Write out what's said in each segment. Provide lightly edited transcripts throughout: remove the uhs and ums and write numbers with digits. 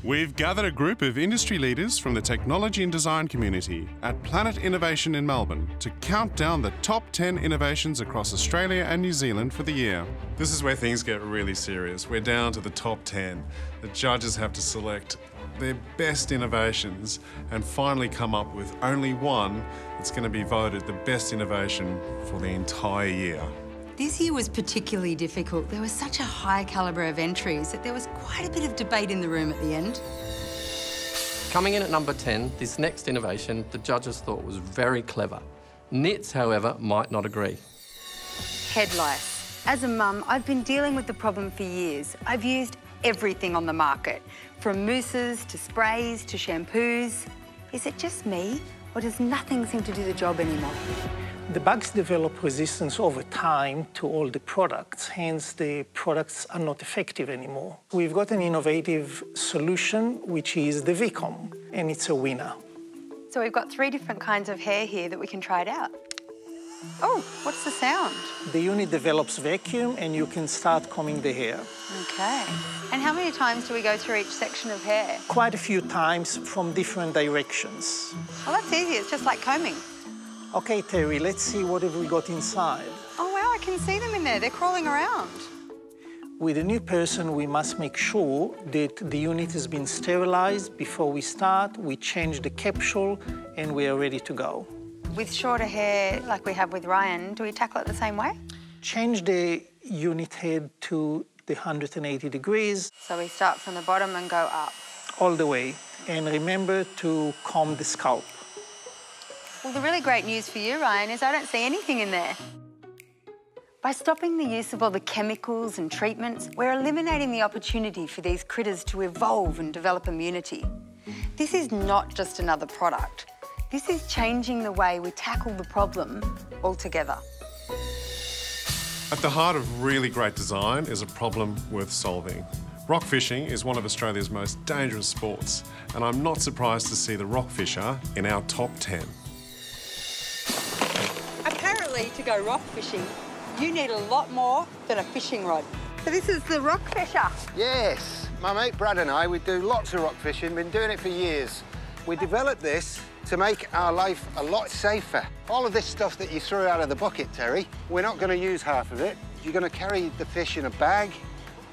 We've gathered a group of industry leaders from the technology and design community at Planet Innovation in Melbourne to count down the top 10 innovations across Australia and New Zealand for the year. This is where things get really serious. We're down to the top 10. The judges have to select their best innovations and finally come up with only one that's going to be voted the best innovation for the entire year. This year was particularly difficult. There was such a high calibre of entries that there was quite a bit of debate in the room at the end. Coming in at number 10, this next innovation the judges thought was very clever. Nits, however, might not agree. Head lice. As a mum, I've been dealing with the problem for years. I've used everything on the market, from mousses to sprays to shampoos. Is it just me, or does nothing seem to do the job anymore? The bugs develop resistance over time to all the products, hence the products are not effective anymore. We've got an innovative solution, which is the VCOM, and it's a winner. So we've got 3 different kinds of hair here that we can try it out. Oh, what's the sound? The unit develops vacuum and you can start combing the hair. Okay. And how many times do we go through each section of hair? Quite a few times from different directions. Well, that's easy. It's just like combing. OK, Terry, let's see what have we got inside. Oh, wow, I can see them in there. They're crawling around. With a new person, we must make sure that the unit has been sterilised before we start. We change the capsule and we are ready to go. With shorter hair, like we have with Ryan, do we tackle it the same way? Change the unit head to the 180 degrees. So we start from the bottom and go up. All the way. And remember to comb the scalp. Well, the really great news for you, Ryan, is I don't see anything in there. By stopping the use of all the chemicals and treatments, we're eliminating the opportunity for these critters to evolve and develop immunity. This is not just another product. This is changing the way we tackle the problem altogether. At the heart of really great design is a problem worth solving. Rock fishing is one of Australia's most dangerous sports, and I'm not surprised to see the rockfisher in our top 10. Apparently, to go rock fishing, you need a lot more than a fishing rod. So this is the rockfisher. Yes, my mate Brad and I, we do lots of rock fishing, been doing it for years. We developed this to make our life a lot safer. All of this stuff that you threw out of the bucket, Terry, we're not going to use half of it. You're going to carry the fish in a bag.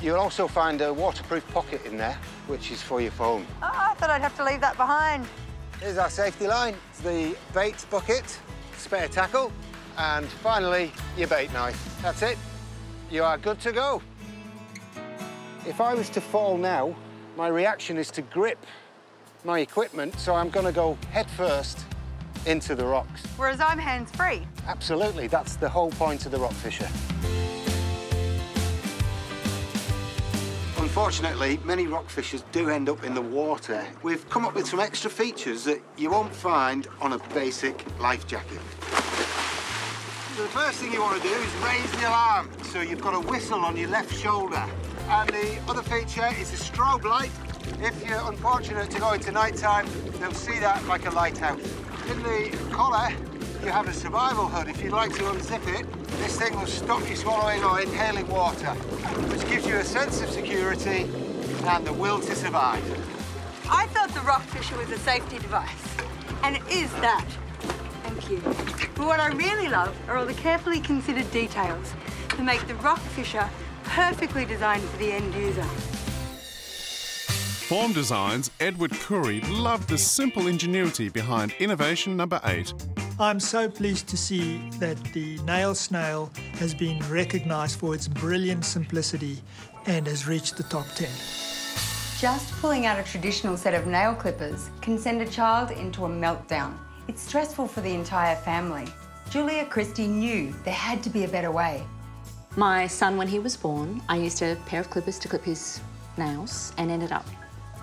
You'll also find a waterproof pocket in there, which is for your phone. Oh, I thought I'd have to leave that behind. Here's our safety line. It's the bait bucket, spare tackle, and finally, your bait knife. That's it. You are good to go. If I was to fall now, my reaction is to grip my equipment, so I'm going to go head first into the rocks. Whereas I'm hands-free. Absolutely, that's the whole point of the rockfisher. Unfortunately, many rockfishers do end up in the water. We've come up with some extra features that you won't find on a basic life jacket. So the first thing you want to do is raise the alarm, so you've got a whistle on your left shoulder. And the other feature is a strobe light. If you're unfortunate to go into night time, they'll see that like a lighthouse. In the collar, you have a survival hood. If you'd like to unzip it, this thing will stop you swallowing or inhaling water, which gives you a sense of security and the will to survive. I thought the rockfisher was a safety device, and it is that. Thank you. But what I really love are all the carefully considered details to make the rockfisher perfectly designed for the end user. Form Design's Edward Curry loved the simple ingenuity behind innovation number 8. I'm so pleased to see that the Mail Snail has been recognised for its brilliant simplicity and has reached the top 10. Just pulling out a traditional set of nail clippers can send a child into a meltdown. It's stressful for the entire family. Julia Christie knew there had to be a better way. My son, when he was born, I used a pair of clippers to clip his nails and ended up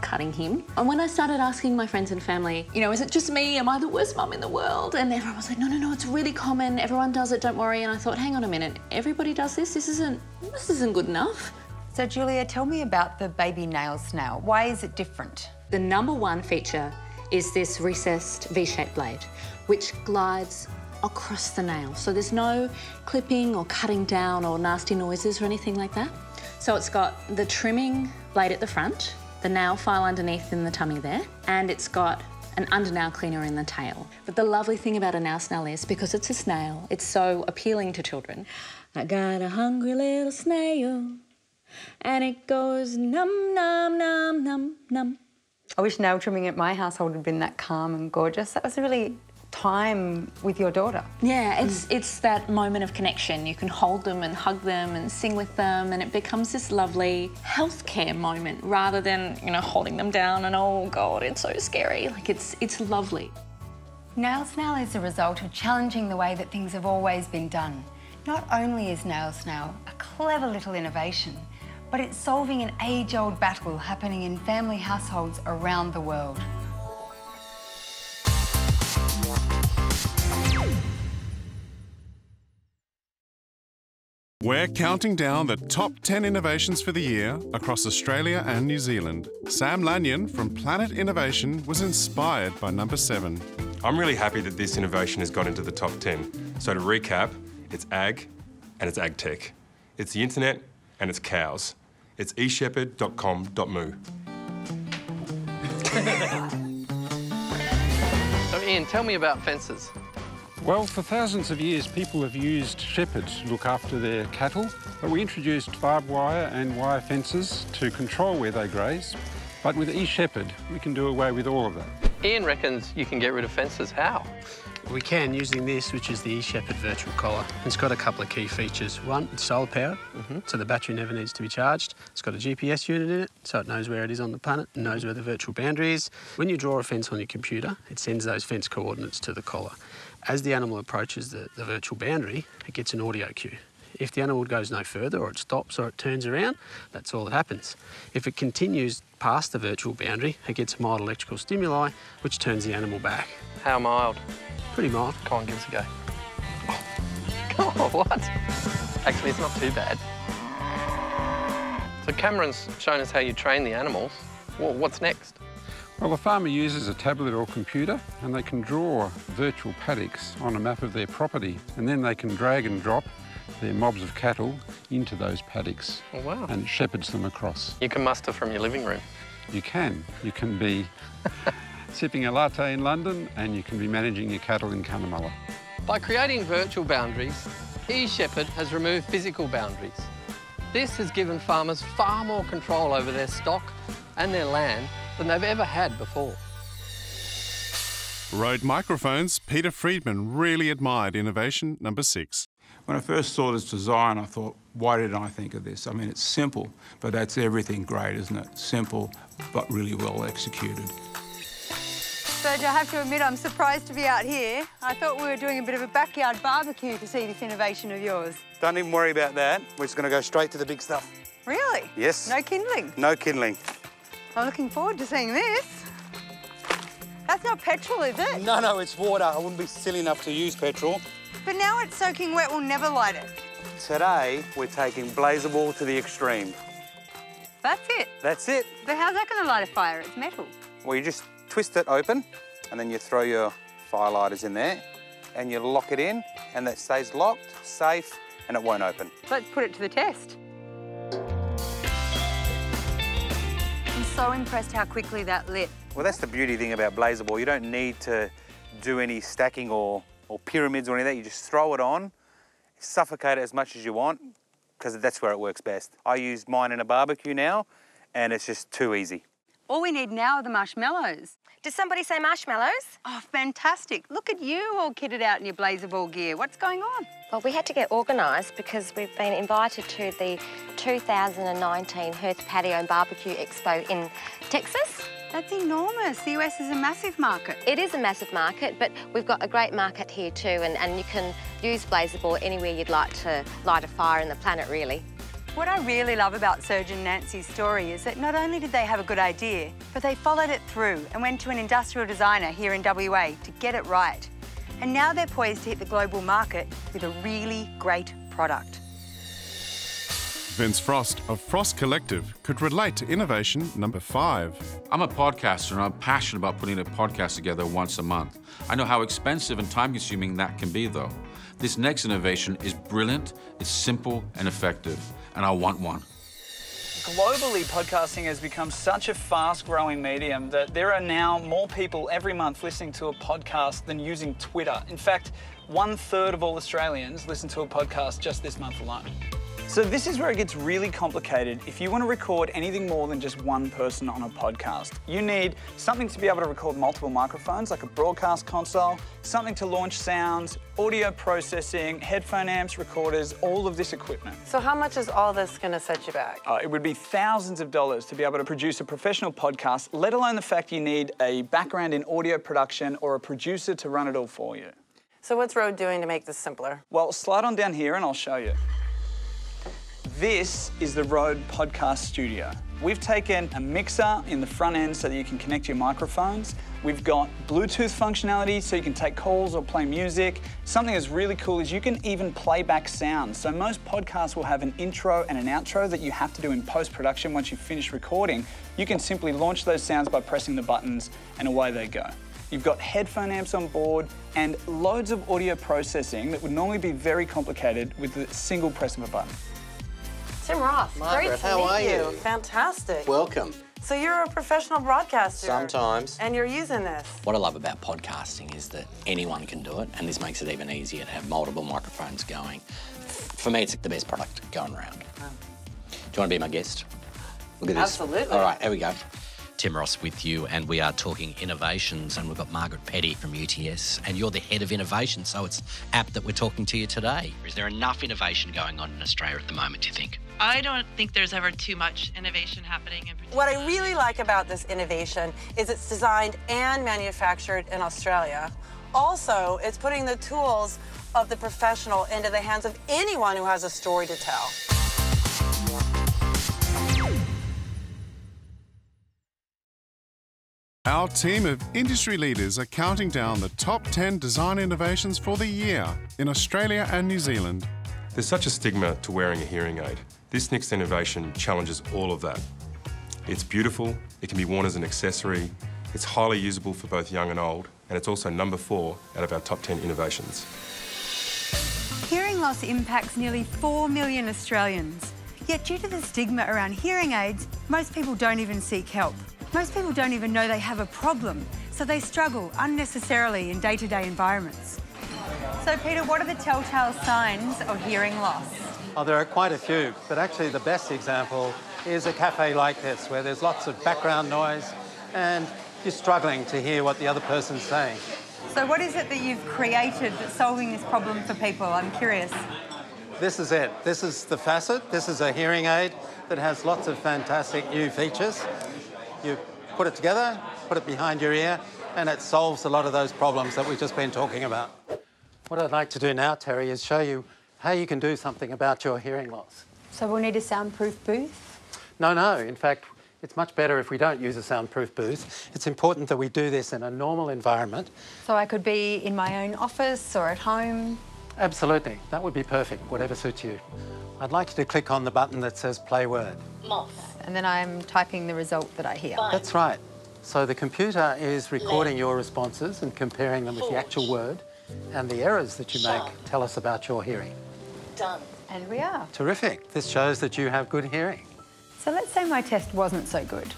cutting him. And when I started asking my friends and family, you know, is it just me? Am I the worst mum in the world? And everyone was like, no, no, no, it's really common. Everyone does it, don't worry. And I thought, hang on a minute, everybody does this? This isn't good enough. So, Julia, tell me about the baby nail snail. Why is it different? The number one feature is this recessed V-shaped blade, which glides across the nail. So there's no clipping or cutting down or nasty noises or anything like that. So it's got the trimming blade at the front, the nail file underneath in the tummy there, and it's got an under-nail cleaner in the tail. But the lovely thing about a nail snail is, because it's a snail, it's so appealing to children. I got a hungry little snail, and it goes num, num, num, num, num. I wish nail trimming at my household had been that calm and gorgeous. That was a really time with your daughter. Yeah, it's that moment of connection. You can hold them and hug them and sing with them, and it becomes this lovely healthcare moment rather than, you know, holding them down and, oh God, it's so scary. Like, it's lovely. Nail Snail is a result of challenging the way that things have always been done. Not only is Nail Snail a clever little innovation, but it's solving an age-old battle happening in family households around the world. We're counting down the top 10 innovations for the year across Australia and New Zealand. Sam Lanyon from Planet Innovation was inspired by number 7. I'm really happy that this innovation has got into the top 10. So to recap, it's ag and it's ag tech. It's the internet and it's cows. It's eshepherd.com.mu. So Ian, tell me about fences. Well, for thousands of years, people have used shepherds to look after their cattle, but we introduced barbed wire and wire fences to control where they graze. But with eShepherd, we can do away with all of that. Ian reckons you can get rid of fences. How? We can using this, which is the eShepherd virtual collar. It's got a couple of key features. One, it's solar powered, so the battery never needs to be charged. It's got a GPS unit in it, so it knows where it is on the planet and knows where the virtual boundary is. When you draw a fence on your computer, it sends those fence coordinates to the collar. As the animal approaches the virtual boundary, it gets an audio cue. If the animal goes no further, or it stops, or it turns around, that's all that happens. If it continues past the virtual boundary, it gets a mild electrical stimuli, which turns the animal back. How mild? Pretty mild. Come on, give us a go. Oh, what? Actually, it's not too bad. So Cameron's shown us how you train the animals. Well, what's next? Well, the farmer uses a tablet or computer and they can draw virtual paddocks on a map of their property, and then they can drag and drop their mobs of cattle into those paddocks. Oh, wow. And it shepherds them across. You can muster from your living room. You can. You can be sipping a latte in London and you can be managing your cattle in Cunnamulla. By creating virtual boundaries, eShepherd has removed physical boundaries. This has given farmers far more control over their stock and their land than they've ever had before. Rode Microphones' Peter Friedman really admired innovation number 6. When I first saw this design, I thought, why didn't I think of this? I mean, it's simple, but that's everything great, isn't it? Simple, but really well executed. Serge, I have to admit, I'm surprised to be out here. I thought we were doing a bit of a backyard barbecue to see this innovation of yours. Don't even worry about that. We're just going to go straight to the big stuff. Really? Yes. No kindling? No kindling. I'm looking forward to seeing this. That's not petrol, is it? No, it's water. I wouldn't be silly enough to use petrol. But now it's soaking wet, we'll never light it. Today, we're taking Blazable to the extreme. That's it? That's it. But how's that going to light a fire? It's metal. Well, you just twist it open, and then you throw your firelighters in there, and you lock it in, and that stays locked, safe, and it won't open. Let's put it to the test. I'm so impressed how quickly that lit. Well, that's the beauty thing about Blazable. You don't need to do any stacking or pyramids or any of that. You just throw it on, suffocate it as much as you want, because that's where it works best. I use mine in a barbecue now, and it's just too easy. All we need now are the marshmallows. Did somebody say marshmallows? Oh, fantastic. Look at you all kitted out in your Blazable gear. What's going on? Well, we had to get organised because we've been invited to the 2019 Hearth Patio and Barbecue Expo in Texas. That's enormous. The US is a massive market. It is a massive market, but we've got a great market here too, and you can use Blazable anywhere you'd like to light a fire in the planet, really. What I really love about Serge and Nancy's story is that not only did they have a good idea, but they followed it through and went to an industrial designer here in WA to get it right. And now they're poised to hit the global market with a really great product. Vince Frost of Frost Collective could relate to innovation number 5. I'm a podcaster and I'm passionate about putting a podcast together once a month. I know how expensive and time-consuming that can be, though. This next innovation is brilliant, it's simple and effective, and I want one. Globally, podcasting has become such a fast-growing medium that there are now more people every month listening to a podcast than using Twitter. In fact, 1/3 of all Australians listen to a podcast just this month alone. So this is where it gets really complicated. If you want to record anything more than just one person on a podcast, you need something to be able to record multiple microphones, like a broadcast console, something to launch sounds, audio processing, headphone amps, recorders, all of this equipment. So how much is all this going to set you back? It would be thousands of dollars to be able to produce a professional podcast, let alone the fact you need a background in audio production or a producer to run it all for you. So what's Rode doing to make this simpler? Well, slide on down here and I'll show you. This is the Rode Podcast Studio. We've taken a mixer in the front end so that you can connect your microphones. We've got Bluetooth functionality so you can take calls or play music. Something that's really cool is you can even play back sounds. So most podcasts will have an intro and an outro that you have to do in post-production once you finish recording. You can simply launch those sounds by pressing the buttons and away they go. You've got headphone amps on board and loads of audio processing that would normally be very complicated with the single press of a button. Tim Ross, Margaret, great to how are meet you? Fantastic. Welcome. So you're a professional broadcaster. Sometimes. And you're using this. What I love about podcasting is that anyone can do it, and this makes it even easier to have multiple microphones going. For me, it's the best product going around. Do you want to be my guest? Look at this. Absolutely. All right, here we go. Tim Ross with you, and we are talking innovations, and we've got Margaret Petty from UTS, and you're the head of innovation, so it's apt that we're talking to you today. Is there enough innovation going on in Australia at the moment, do you think? I don't think there's ever too much innovation happening in particular. What I really like about this innovation is it's designed and manufactured in Australia. Also, it's putting the tools of the professional into the hands of anyone who has a story to tell. Our team of industry leaders are counting down the top 10 design innovations for the year in Australia and New Zealand. There's such a stigma to wearing a hearing aid. This next innovation challenges all of that. It's beautiful, it can be worn as an accessory, it's highly usable for both young and old, and it's also number 4 out of our top 10 innovations. Hearing loss impacts nearly 4 million Australians. Yet due to the stigma around hearing aids, most people don't even seek help. Most people don't even know they have a problem, so they struggle unnecessarily in day-to-day environments. So Peter, what are the telltale signs of hearing loss? Oh, there are quite a few, but actually the best example is a cafe like this, where there's lots of background noise and you're struggling to hear what the other person's saying. So what is it that you've created that's solving this problem for people? I'm curious. This is it. This is the Facet. This is a hearing aid that has lots of fantastic new features. You put it together, put it behind your ear, and it solves a lot of those problems that we've just been talking about. What I'd like to do now, Terry, is show you how you can do something about your hearing loss. So we'll need a soundproof booth? No. In fact, it's much better if we don't use a soundproof booth. It's important that we do this in a normal environment. So I could be in my own office or at home? Absolutely. That would be perfect, whatever suits you. I'd like you to click on the button that says play word. Moth. And then I'm typing the result that I hear. That's right. So the computer is recording your responses and comparing them with the actual word, and the errors that you make tell us about your hearing. Done. And we are. Terrific. This shows that you have good hearing. So let's say my test wasn't so good.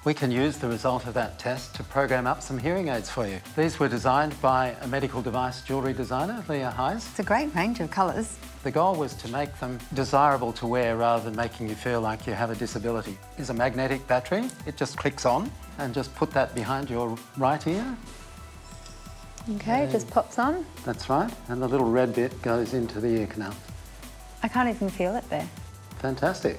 We can use the result of that test to program up some hearing aids for you. These were designed by a medical device jewellery designer, Leah Hayes. It's a great range of colours. The goal was to make them desirable to wear rather than making you feel like you have a disability. There's a magnetic battery. It just clicks on, and just put that behind your right ear. Okay, it just pops on. That's right. And the little red bit goes into the ear canal. I can't even feel it there. Fantastic.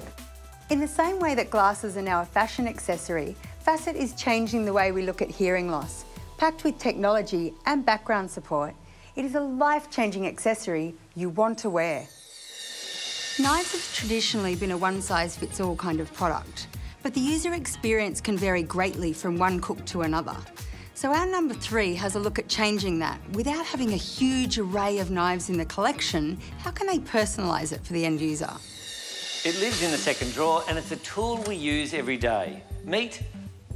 In the same way that glasses are now a fashion accessory, Facet is changing the way we look at hearing loss. Packed with technology and background support, it is a life-changing accessory you want to wear. Knives have traditionally been a one-size-fits-all kind of product, but the user experience can vary greatly from one cook to another. So our number 3 has a look at changing that. Without having a huge array of knives in the collection, how can they personalise it for the end user? It lives in the second drawer and it's a tool we use every day. Meet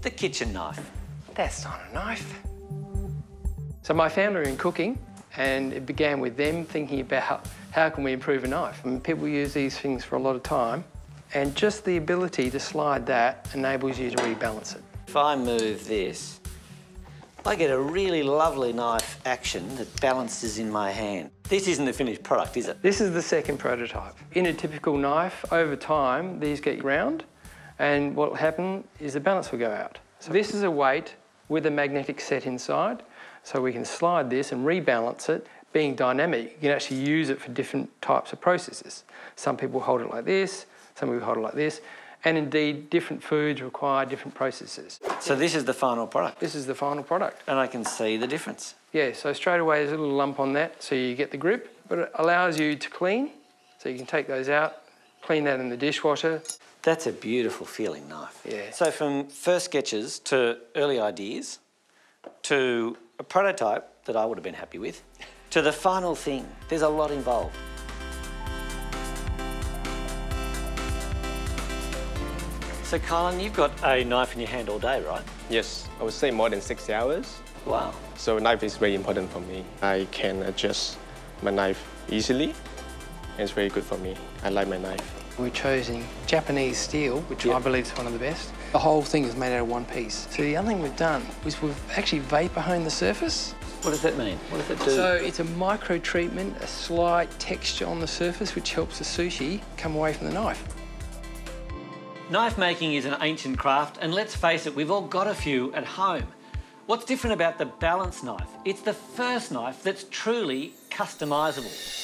the kitchen knife. That's not a knife. So my family are in cooking, and it began with them thinking about how can we improve a knife. I mean, people use these things for a lot of time, And just the ability to slide that enables you to rebalance it. If I move this, I get a really lovely knife action that balances in my hand. This isn't the finished product, is it? This is the second prototype. In a typical knife, over time, these get round, and what will happen is the balance will go out. So this is a weight with a magnetic set inside, so we can slide this and rebalance it. Being dynamic, you can actually use it for different types of processes. Some people hold it like this, some people hold it like this, and indeed different foods require different processes. So this is the final product? This is the final product. And I can see the difference? Yeah, so straight away there's a little lump on that, so you get the grip, but it allows you to clean, so you can take those out, clean that in the dishwasher. That's a beautiful feeling knife. Yeah. So from first sketches to early ideas, to a prototype that I would have been happy with, to the final thing, there's a lot involved. So Colin, you've got a knife in your hand all day, right? Yes, I would say more than 6 hours. Wow. So knife is very important for me. I can adjust my knife easily. It's very good for me. I like my knife. We're choosing Japanese steel, which I believe is one of the best. The whole thing is made out of one piece. So the other thing we've done is we've actually vapor honed the surface. What does that mean? What does it do? So it's a micro treatment, a slight texture on the surface, which helps the sushi come away from the knife. Knife making is an ancient craft, and let's face it, we've all got a few at home. What's different about the balance knife? It's the first knife that's truly customisable.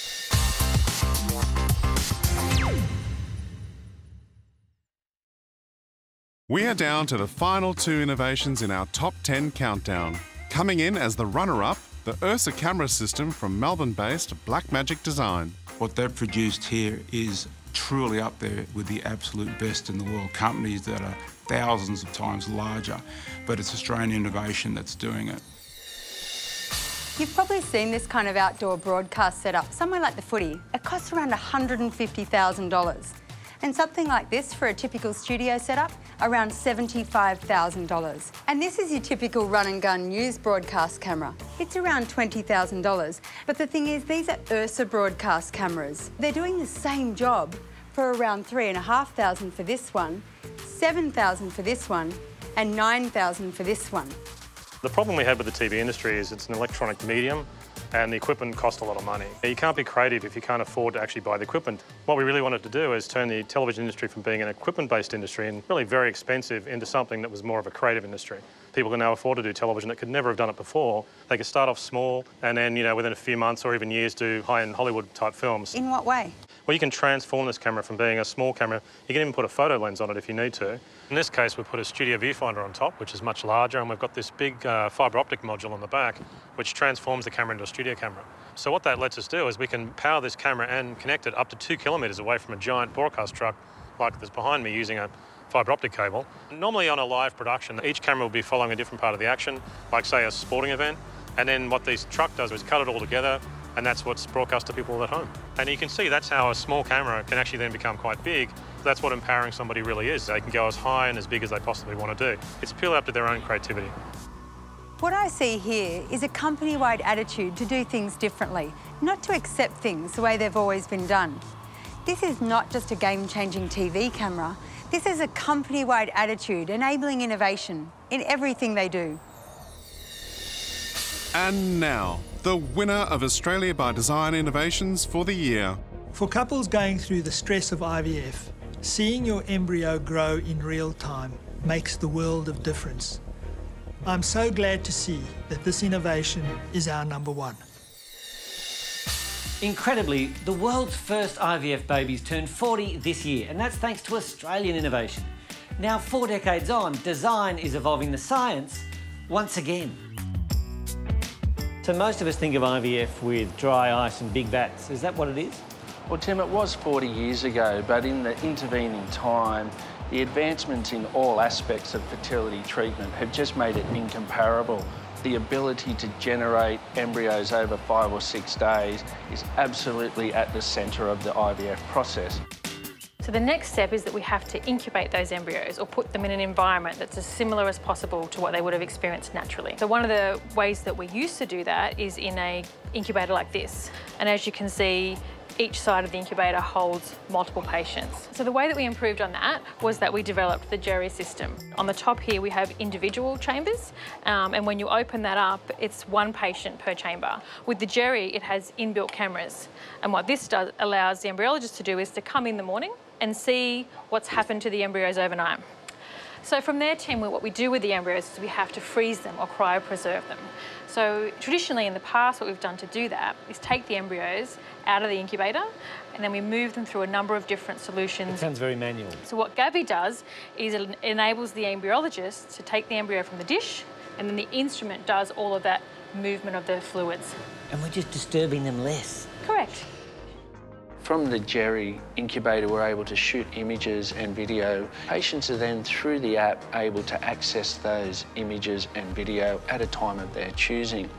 We are down to the final 2 innovations in our top 10 countdown. Coming in as the runner-up, the Ursa camera system from Melbourne-based Blackmagic Design. What they've produced here is truly up there with the absolute best in the world, companies that are thousands of times larger, but it's Australian innovation that's doing it. You've probably seen this kind of outdoor broadcast setup somewhere like the footy. It costs around $150,000. And something like this for a typical studio setup, around $75,000. And this is your typical run-and-gun news broadcast camera. It's around $20,000. But the thing is, these are Ursa broadcast cameras. They're doing the same job for around $3,500 for this one, $7,000 for this one, and $9,000 for this one. The problem we have with the TV industry is it's an electronic medium and the equipment costs a lot of money. You can't be creative if you can't afford to actually buy the equipment. What we really wanted to do is turn the television industry from being an equipment-based industry and really very expensive into something that was more of a creative industry. People can now afford to do television that could never have done it before. They could start off small and then, you know, within a few months or even years do high-end Hollywood-type films. In what way? Well, you can transform this camera from being a small camera. You can even put a photo lens on it if you need to. In this case, we put a studio viewfinder on top, which is much larger, and we've got this big fibre optic module on the back, which transforms the camera into a studio camera. So what that lets us do is we can power this camera and connect it up to 2 kilometres away from a giant broadcast truck like this behind me using a fibre optic cable. Normally on a live production, each camera will be following a different part of the action, like say a sporting event, and then what this truck does is cut it all together, and that's what's broadcast to people at home. And you can see that's how a small camera can actually then become quite big. That's what empowering somebody really is. They can go as high and as big as they possibly want to do. It's purely up to their own creativity. What I see here is a company-wide attitude to do things differently, not to accept things the way they've always been done. This is not just a game-changing TV camera. This is a company-wide attitude enabling innovation in everything they do. And now, the winner of Australia by Design Innovations for the year. For couples going through the stress of IVF, seeing your embryo grow in real time makes the world of difference. I'm so glad to see that this innovation is our #1. Incredibly, the world's first IVF babies turned 40 this year, and that's thanks to Australian innovation. Now, 4 decades on, design is evolving the science once again. So most of us think of IVF with dry ice and big vats. Is that what it is? Well, Tim, it was 40 years ago, but in the intervening time, the advancements in all aspects of fertility treatment have just made it incomparable. The ability to generate embryos over 5 or 6 days is absolutely at the centre of the IVF process. So the next step is that we have to incubate those embryos or put them in an environment that's as similar as possible to what they would have experienced naturally. So one of the ways that we used to do that is in an incubator like this. And as you can see, each side of the incubator holds multiple patients. So the way that we improved on that was that we developed the Jerry system. On the top here we have individual chambers, and when you open that up, it's one patient per chamber. With the Jerry, it has inbuilt cameras, and what this allows the embryologist to do is to come in the morning and see what's happened to the embryos overnight. So from their team, what we do with the embryos is we have to freeze them or cryopreserve them. So traditionally in the past, what we've done to do that is take the embryos out of the incubator and then we move them through a number of different solutions. It sounds very manual. So what Gabby does is it enables the embryologist to take the embryo from the dish, and then the instrument does all of that movement of the fluids. And we're just disturbing them less. Correct. From the Jerry incubator, we're able to shoot images and video. Patients are then, through the app, able to access those images and video at a time of their choosing.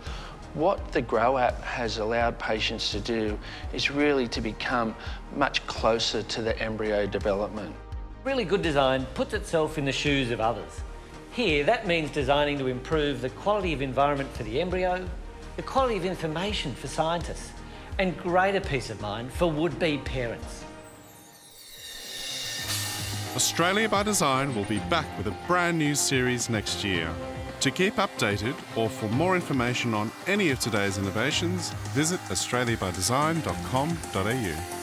What the Grow app has allowed patients to do is really to become much closer to the embryo development. Really good design puts itself in the shoes of others. Here, that means designing to improve the quality of environment for the embryo, the quality of information for scientists, and greater peace of mind for would-be parents. Australia by Design will be back with a brand new series next year. To keep updated or for more information on any of today's innovations, visit australiabydesign.com.au.